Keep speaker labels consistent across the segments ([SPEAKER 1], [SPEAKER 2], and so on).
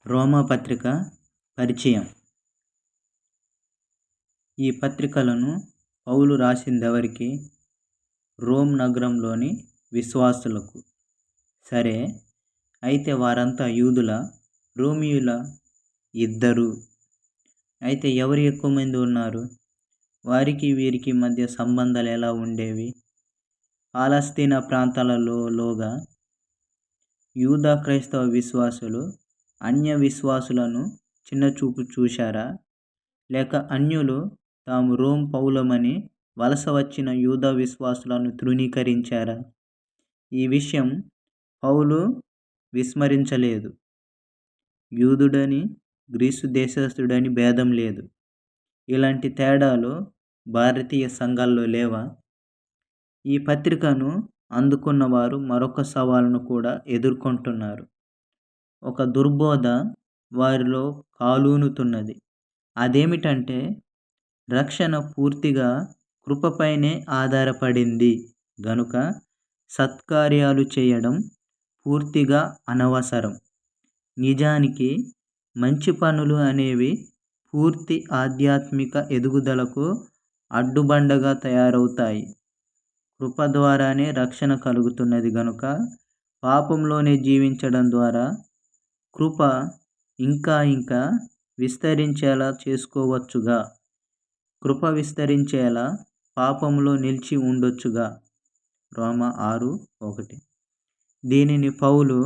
[SPEAKER 1] రోమాపత్రిక పరిచయం. ఈ పత్రికలను పౌలు రాసిందెవరికి? రోమ్ నగరంలోని విశ్వాసులకు. సరే, అయితే వారంతా యూదులా, రోమీయులా? ఇద్దరు. అయితే ఎవరు ఎక్కువ మంది ఉన్నారు? వారికి వీరికి మధ్య సంబంధాలు ఎలా ఉండేవి? పాలస్తీనా ప్రాంతాలలోగా యూదా క్రైస్తవ విశ్వాసులు అన్య విశ్వాసులను చిన్నచూపు చూశారా? లేక అన్యులు తాము రోమ్ పౌలమని వలస వచ్చిన యూదా విశ్వాసులను తృణీకరించారా? ఈ విషయం పౌలు విస్మరించలేదు. యూదుడని, గ్రీసు దేశస్థుడని భేదం లేదు. ఇలాంటి తేడాలు భారతీయ సంఘాల్లో లేవా? ఈ పత్రికను అందుకున్న వారు మరొక సవాలును కూడా ఎదుర్కొంటున్నారు. ఒక దుర్బోధ వారిలో కాలూనుతున్నది. అదేమిటంటే, రక్షణ పూర్తిగా కృపపైనే ఆధారపడింది గనుక సత్కార్యాలు చేయడం పూర్తిగా అనవసరం. నిజానికి మంచి పనులు అనేవి పూర్తి ఆధ్యాత్మిక ఎదుగుదలకు అడ్డుబండగా తయారవుతాయి. కృప ద్వారానే రక్షణ కలుగుతున్నది గనుక పాపంలోనే జీవించడం ద్వారా కృప ఇంకా విస్తరించేలా చేసుకోవచ్చుగా. కృప విస్తరించేలా పాపంలో నిలిచి ఉండొచ్చుగా. రోమా 6:1. దీనిని పౌలు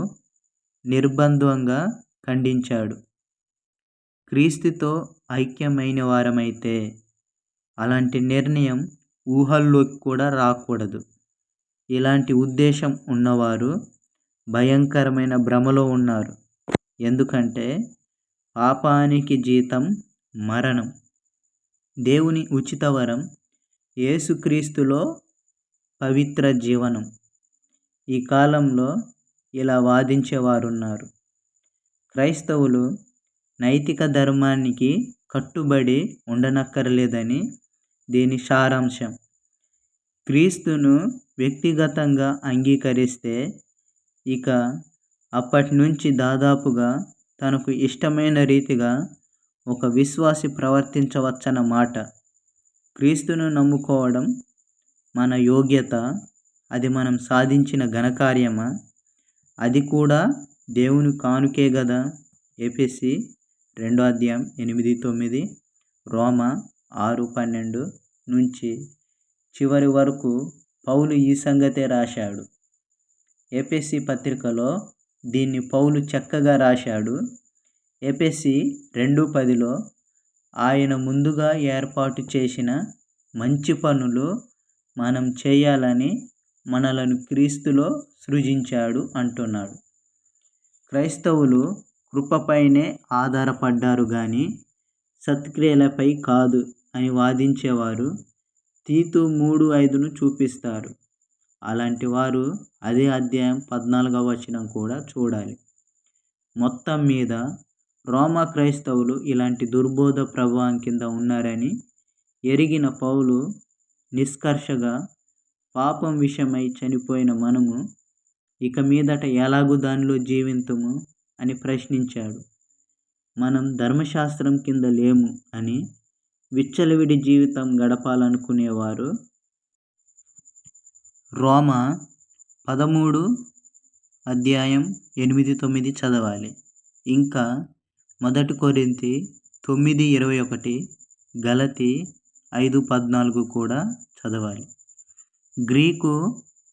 [SPEAKER 1] నిర్బంధంగా ఖండించాడు. క్రీస్తుతో ఐక్యమైన వారమైతే అలాంటి నిర్ణయం ఊహల్లోకి కూడా రాకూడదు. ఇలాంటి ఉద్దేశం ఉన్నవారు భయంకరమైన భ్రమలో ఉన్నారు. ఎందుకంటే పాపానికి జీతం మరణం. దేవుని ఉచిత వరం యేసుక్రీస్తులో పవిత్ర జీవనం. ఈ కాలంలో ఇలా వాదించేవారున్నారు. క్రైస్తవులు నైతిక ధర్మానికి కట్టుబడి ఉండనక్కర్లేదని దీని సారాంశం. క్రీస్తును వ్యక్తిగతంగా అంగీకరిస్తే ఇక అప్పటి నుంచి దాదాపుగా తనకు ఇష్టమైన రీతిగా ఒక విశ్వాసి ప్రవర్తించవచ్చన్నమాట. క్రీస్తును నమ్ముకోవడం మన యోగ్యత, అది మనం సాధించిన ఘనకార్యమా? అది కూడా దేవుని కానుకే గదా. ఎఫెసీ 2:8-9, రోమా 6:12 నుంచి చివరి వరకు పౌలు ఈ సంగతే రాశాడు. ఎఫెసీ పత్రికలో దీన్ని పౌలు చక్కగా రాశాడు. ఎఫెసీ 2:10లో ఆయన ముందుగా ఏర్పాటు చేసిన మంచి పనులు మనం చేయాలని మనలను క్రీస్తులో సృజించాడు అంటున్నాడు. క్రైస్తవులు కృపపైనే ఆధారపడ్డారు గాని సత్క్రియలపై కాదు అని వాదించేవారు తీతు 3:5ను చూపిస్తారు. అలాంటి వారు అదే అధ్యాయం 14వ వచనం కూడా చూడాలి. మొత్తం మీద రోమా క్రైస్తవులు ఇలాంటి దుర్బోధ ప్రభావం కింద ఉన్నారని ఎరిగిన పౌలు నిష్కర్షగా పాపం విషయమై చనిపోయిన మనము ఇక మీదట ఎలాగూ దానిలో జీవింతుము అని ప్రశ్నించాడు. మనం ధర్మశాస్త్రం కింద లేము అని విచ్చలవిడి జీవితం గడపాలనుకునేవారు రోమా 13:8-9 చదవాలి. ఇంకా 1 కొరింథీ 9:21, గలతీ 5:14 కూడా చదవాలి. గ్రీకు,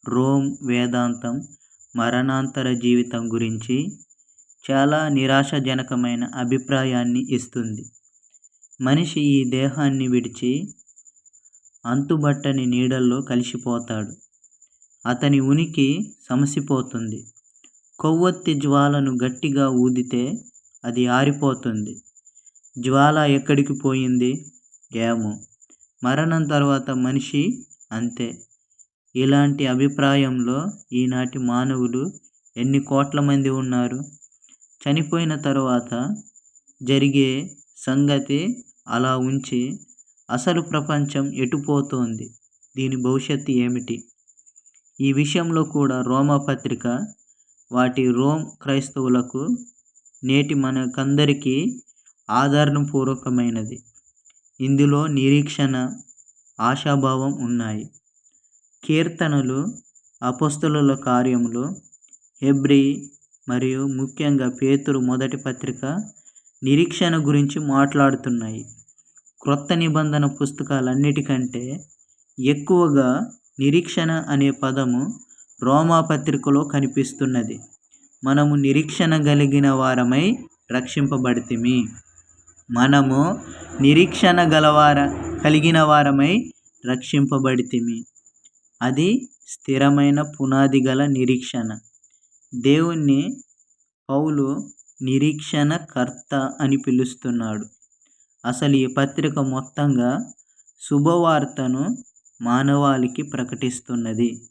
[SPEAKER 1] రోమ్ వేదాంతం మరణాంతర జీవితం గురించి చాలా నిరాశాజనకమైన అభిప్రాయాన్ని ఇస్తుంది. మనిషి ఈ దేహాన్ని విడిచి అంతుబట్టని నీడల్లో కలిసిపోతాడు. అతని ఉనికి సమసిపోతుంది. కొవ్వొత్తి జ్వాలను గట్టిగా ఊదితే అది ఆరిపోతుంది. జ్వాల ఎక్కడికి పోయింది? ఏమో. మరణం తర్వాత మనిషి అంతే. ఇలాంటి అభిప్రాయంలో ఈనాటి మానవులు ఎన్ని కోట్ల మంది ఉన్నారు? చనిపోయిన తరువాత జరిగే సంగతి అలా ఉంచి అసలు ప్రపంచం ఎటుపోతోంది? దీని భవిష్యత్తు ఏమిటి? ఈ విషయంలో కూడా రోమా పత్రిక వాటి రోమ్ క్రైస్తవులకు నేటి మనకందరికీ ఆదరణపూర్వకమైనది. ఇందులో నిరీక్షణ, ఆశాభావం ఉన్నాయి. కీర్తనలు, అపోస్తలుల కార్యములు, హెబ్రీ మరియు ముఖ్యంగా పేతురు మొదటి పత్రిక నిరీక్షణ గురించి మాట్లాడుతున్నాయి. క్రొత్త నిబంధన పుస్తకాలన్నిటికంటే ఎక్కువగా నిరీక్షణ అనే పదము రోమా పత్రికలో కనిపిస్తున్నది. మనము నిరీక్షణ కలిగిన వారమై రక్షింపబడితిమి. మనము నిరీక్షణ కలిగిన వారమై రక్షింపబడితిమి. అది స్థిరమైన పునాది గల నిరీక్షణ. దేవుణ్ణి పౌలు నిరీక్షణ కర్త అని పిలుస్తున్నాడు. అసలు ఈ పత్రిక మొత్తంగా శుభవార్తను మానవాళికి ప్రకటిస్తున్నది.